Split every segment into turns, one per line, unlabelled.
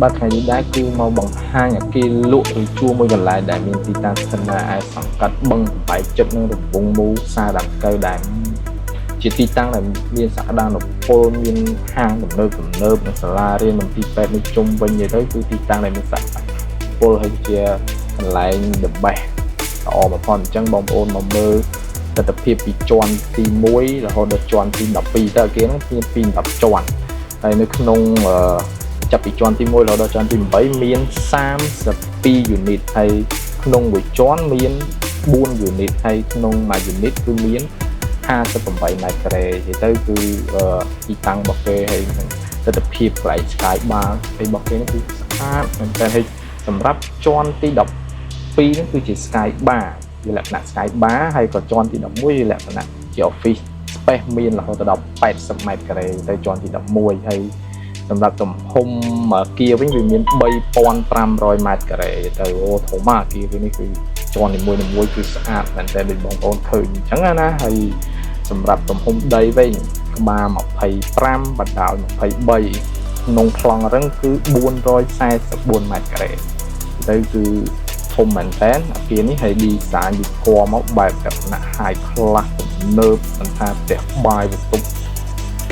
បាទថ្ងៃនេះដែរគឺមកបង្ហាញអាគារលក់ឬជួរមួយកន្លែងដែលមានទីតាំងស្ថិតនៅឯសង្កាត់បឹងបែកចិត្តនឹងរង្វង់មូសាដាំកៅដែរជាទីតាំងដែលមានសក្តានុពលមានហាងទំនើបនិងសាលារៀនមន្ទីរពេទ្យនៅជុំវិញទៅគឺទីតាំងដែលមានសក្តានុពលហើយជាកន្លែង the best ល្អបំផុតអញ្ចឹងបងប្អូនមកមើលទស្សនវិជ្ជាពីជាន់ទី1រហូតដល់ជាន់ទី12ទៅអាគារហ្នឹងមានពី10ជាន់ហើយនៅក្នុងចាប់ពីជាន់ទី1រហូតដល់ជាន់ទី8មាន32 unit ហើយក្នុងមួយជាន់មាន4 unit ហើយក្នុងមួយ unit គឺមាន58 ម៉ែត្រការ៉េនិយាយទៅគឺទីតាំងរបស់គេហើយទស្សនវិជ្ជាកន្លែង Sky Bar ហើយរបស់គេគឺស្អាតមែនតើហើយសម្រាប់ជាន់ទី12ហ្នឹងគឺជា Sky Bar ជាលក្ខណៈ Sky Bar ហើយក៏ជាន់ទី11ជាលក្ខណៈជា Office Space មានរហូតដល់80 ម៉ែត្រការ៉េទៅជាន់ទី11ហើយសម្រាប់ទំហំអាគារវិញវាមាន3500 ម៉ែត្រការ៉េទៅអូធំអាគារនេះគឺជាន់នីមួយៗគឺស្អាតមែនតើដូចបងប្អូនឃើញអញ្ចឹងណាហើយសម្រាប់ទំហំដីវិញក្បាល25បណ្ដោយ23ក្នុងប្លង់រឹងគឺ444 ម៉ែត្រការ៉េទៅគឺធំមែនតើអាគារនេះហើយ design វាពណ៌មកបែបលក្ខណៈ high class ទំនើបមិនថាផ្ទះបាយបន្ទប់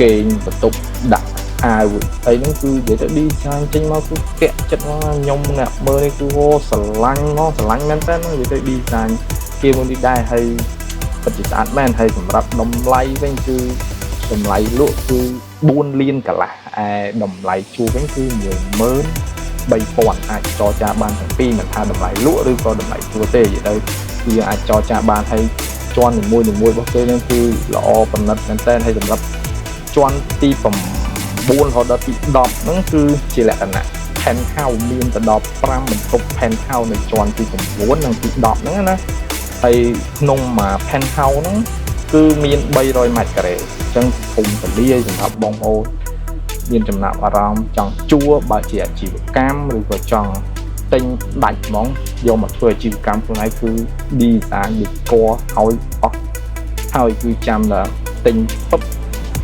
គេងបន្ទប់ដាក់អាវអីហ្នឹងគឺនិយាយទៅ design ចេញមកគឺពាក់ចិត្តមកខ្ញុំអ្នកមើលនេះគឺអូស្រឡាញ់មែនតើនិយាយទៅ design គេមួយនេះដែរហើយពិតជាស្អាតមែនហើយសម្រាប់តម្លៃវិញគឺតម្លៃលក់គឺ4លានកន្លះឯតម្លៃជួលវិញគឺ 13000 អាចចរចាបានទាំងពីរមិនថាតម្លៃលក់ឬក៏តម្លៃជួលទេនិយាយទៅគឺអាចចរចាបានហើយជាន់នីមួយៗរបស់គេហ្នឹងគឺល្អប្រណិតមែនតើហើយសម្រាប់ជាន់ទី9រហូតដល់ទី10ហ្នឹងគឺជាលក្ខណៈ penthouse មានទៅដល់5បន្ទប់ penthouse នៅជាន់ទី9និងទី10ហ្នឹងណាហើយក្នុងមួយ penthouse ហ្នឹងគឺមាន300 ម៉ែត្រការ៉េអញ្ចឹងធំទូលាយសម្រាប់បងប្អូនមានចំណាប់អារម្មណ៍ចង់ជួលបើជាអាជីវកម្មឬក៏ចង់ទិញដាច់ហ្មងយកមកធ្វើអាជីវកម្មខ្លួនឯងគឺ design វាគួរឲ្យអស់ហើយគឺចាំដល់ទិញពុប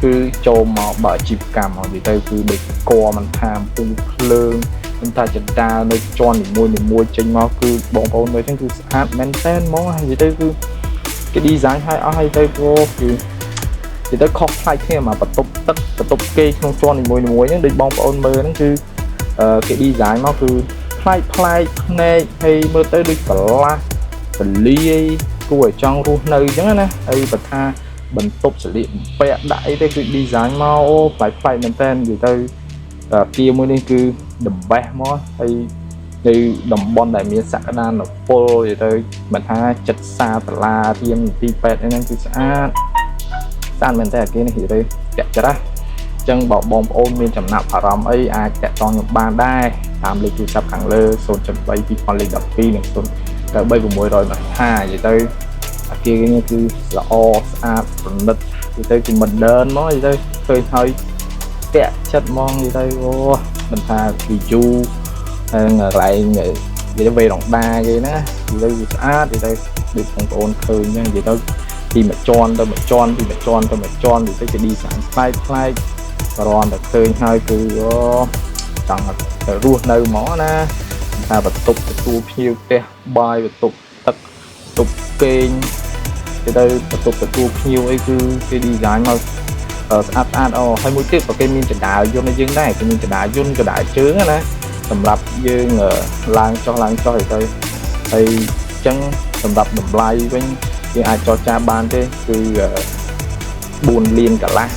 គឺចូលមកបើអាជីវកម្មមកនិយាយទៅគឺដូចគួរមិនថាអំពូលភ្លើងមិនថាចតាលនៅជាន់នីមួយចេញមកគឺបងប្អូនមើលចឹងគឺស្អាតមែនតើហ្មងហើយនិយាយទៅគឺគេ design ឲ្យអស់ហើយទៅគឺទៅខុសផ្លាយគ្នាមកបន្ទប់ទឹកបន្ទប់គេក្នុងជាន់នីមួយហ្នឹងដូចបងប្អូនមើលហ្នឹងគឺគេ design មកគឺផ្លែកភ្នែកហើយមើលទៅដូចកលាស់ពលាយគួរឲ្យចង់រស់នៅអញ្ចឹងណាហើយបើថាបន្ទប់ស្លៀកបំពាក់ដាក់អីទៅគឺ design មកអូផ្លែកមែនតើនិយាយទៅគាមួយនេះគឺ the best មកហើយនៅតំបន់ដែលមានសក្តានុពលនិយាយទៅមិនថាចិត្តសាសាលារៀនទីពេទ្យហ្នឹងគឺស្អាតមែនតើអាគារនេះនិយាយទៅចាក់ច្រាស់អញ្ចឹងបើបងប្អូនមានចំណាប់អារម្មណ៍អីអាចតាក់ទងខ្ញុំបានដែរតាមលេខទូរស័ព្ទខាងលើ 0.3 2012 និង 0.3 650 និយាយទៅអាគារនេះគឺល្អស្អាតប្រណិតនិយាយទៅគឺ modern មកនិយាយទៅឃើញហើយពាក់ចិត្តហ្មងនិយាយទៅអូមិនថា view ហើយកន្លែងនិយាយទៅវេរ៉ុងដាគេណានិយាយទៅស្អាតនិយាយទៅដូចបងប្អូនឃើញអញ្ចឹងនិយាយទៅពីមួយជាន់ទៅមួយជាន់ពីមួយជាន់ទៅមួយជាន់និយាយទៅជា design ប្លែកគ្រាន់តែឃើញហើយគឺអូចង់ទៅរស់នៅហ្មងណាថាបន្ទប់ទទួលភ្ញៀវផ្ទះបាយបន្ទប់ទឹកបន្ទប់គេងទៅបន្ទប់ទទួលភ្ញៀវអីគឺគេ design មកស្អាតអូហើយមួយទៀតក៏គេមានចដាលយន្តឲ្យយើងដែរគេមានចដាលយន្តចដាលជើងណាសម្រាប់យើងឡើងចុះទៅហើយអញ្ចឹងសម្រាប់តម្លៃវិញយើងអាចចរចាបានទេគឺ4លានកន្លះ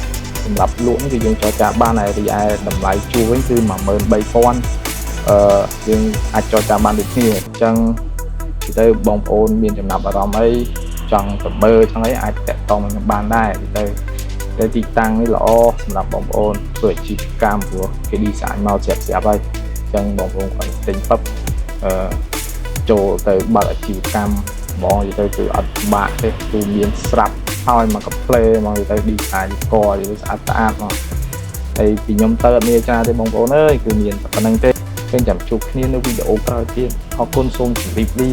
សម្រាប់លក់គឺយើងចរចាបានហើយរីឯតម្លៃជួលវិញគឺ 13000 យើងអាចចរចាបានដូចគ្នាអញ្ចឹងទៅបងប្អូនមានចំណាប់អារម្មណ៍អីចង់ទៅមើលចង់អីអាចតាក់ទងខ្ញុំបានដែរទៅទីតាំងនេះល្អសម្រាប់បងប្អូនធ្វើអាជីវកម្មព្រោះគេ design មកស្រាប់ហើយអញ្ចឹងបងប្អូនគាត់ទិញពុបចូលទៅបើកអាជីវកម្មហ្មងនិយាយទៅគឺអត់បាក់ទេគឺមានស្រាប់ហើយមកកាផ្លេមកនិយាយទៅ design ស្គាល់និយាយទៅស្អាតមកហើយពីខ្ញុំទៅអត់មានច្រើនទេបងប្អូនអើយគឺមានតែប៉ុណ្្នឹងទេឃើញចាំជួបគ្នានៅវីដេអូក្រោយទៀតអរគុណសូមជម្រាបលា